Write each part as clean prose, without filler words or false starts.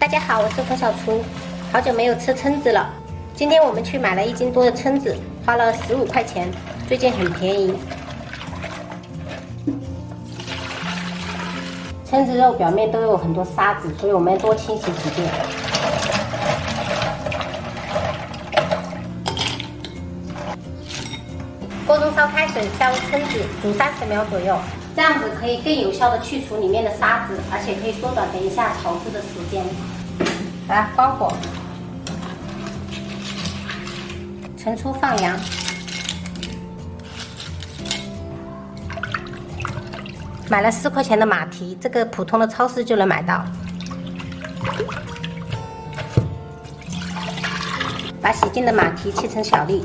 大家好，我是冯小厨，好久没有吃蛏子了。今天我们去买了1斤多的蛏子，花了15块钱，最近很便宜。蛏子肉表面都有很多沙子，所以我们多清洗几遍。锅中烧开水，下入蛏子，煮30秒左右。这样子可以更有效的去除里面的沙子，而且可以缩短等一下炒制的时间。来，关火，盛出放凉。买了4块钱的马蹄，这个普通的超市就能买到。把洗净的马蹄切成小粒。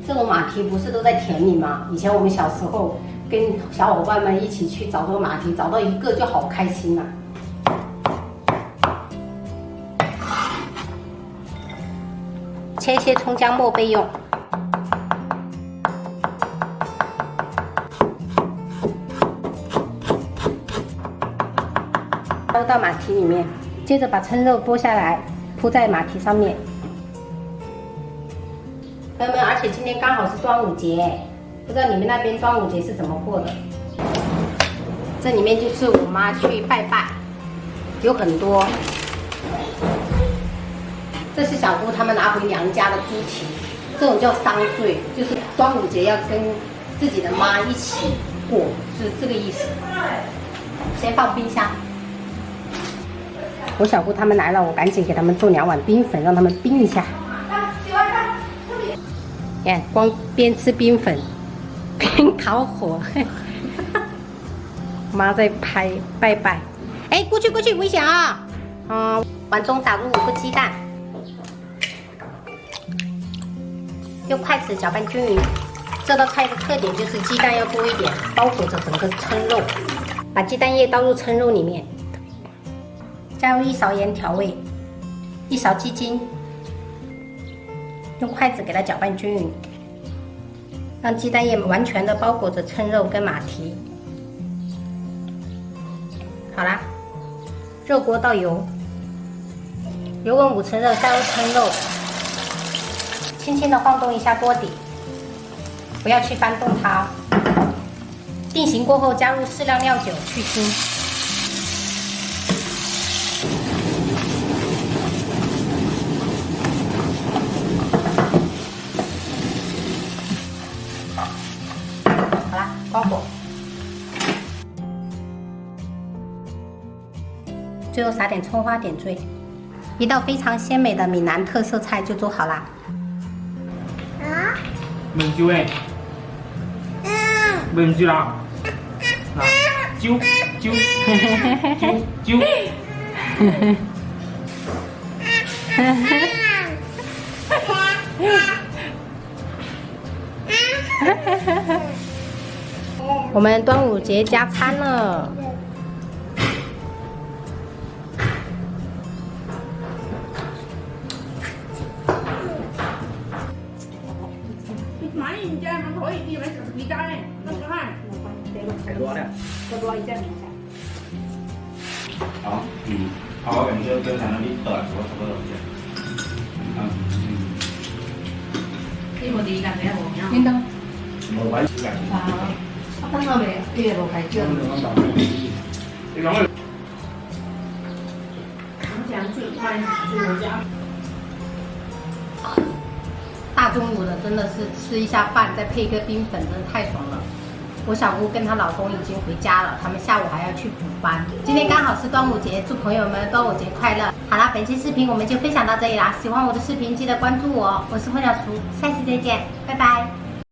这种马蹄不是都在田里吗？以前我们小时候跟小伙伴们一起去找这个马蹄，找到一个就好开心啊！切一些葱姜末备用。加入到马蹄里面，接着把蛏肉剥下来，铺在马蹄上面。朋友们，而且今天刚好是端午节，不知道你们那边端午节是怎么过的？这里面就是我妈去拜拜，有很多。这是小姑他们拿回娘家的猪蹄，这种叫丧岁，就是端午节要跟自己的妈一起过，是这个意思。先放冰箱。我小姑他们来了，我赶紧给他们做2碗冰粉，让他们冰一下。看，光边吃冰粉边烤火，妈在拍拜拜。哎，过去，危险啊！碗中打入5个鸡蛋，用筷子搅拌均匀。这道菜的特点就是鸡蛋要多一点，包裹着整个蛏肉。把鸡蛋液倒入蛏肉里面，加入1勺盐调味，1勺鸡精。用筷子给它搅拌均匀，让鸡蛋液完全的包裹着蛏肉跟马蹄。好啦，热锅倒油，油温5成热，加入蛏肉，轻轻的晃动一下锅底，不要去翻动它。定型过后，加入适量料酒去腥。关火，最后撒点葱花点缀，一道非常鲜美的闽南特色菜就做好啦。焖椒诶，焖椒啦，椒。我们端午节加餐了。买人家มัน可以啲咪食家咧，得唔得啊？太多了。再多一件名下。好，好，我就跟他那里等我差不多些。呢個地㗎，你冇咩？叮當，我玩起来。我等我未，啲嘢冇計咗。你讲我。咁樣最快最我家。大中午的真的是吃一下饭，再配一个冰粉，真的太爽了。我小姑跟她老公已经回家了，他们下午还要去补班。今天刚好是端午节，祝朋友们端午节快乐。好啦，本期视频我们就分享到这里啦。喜欢我的视频记得关注我，我是冯小厨，下期再见，拜拜。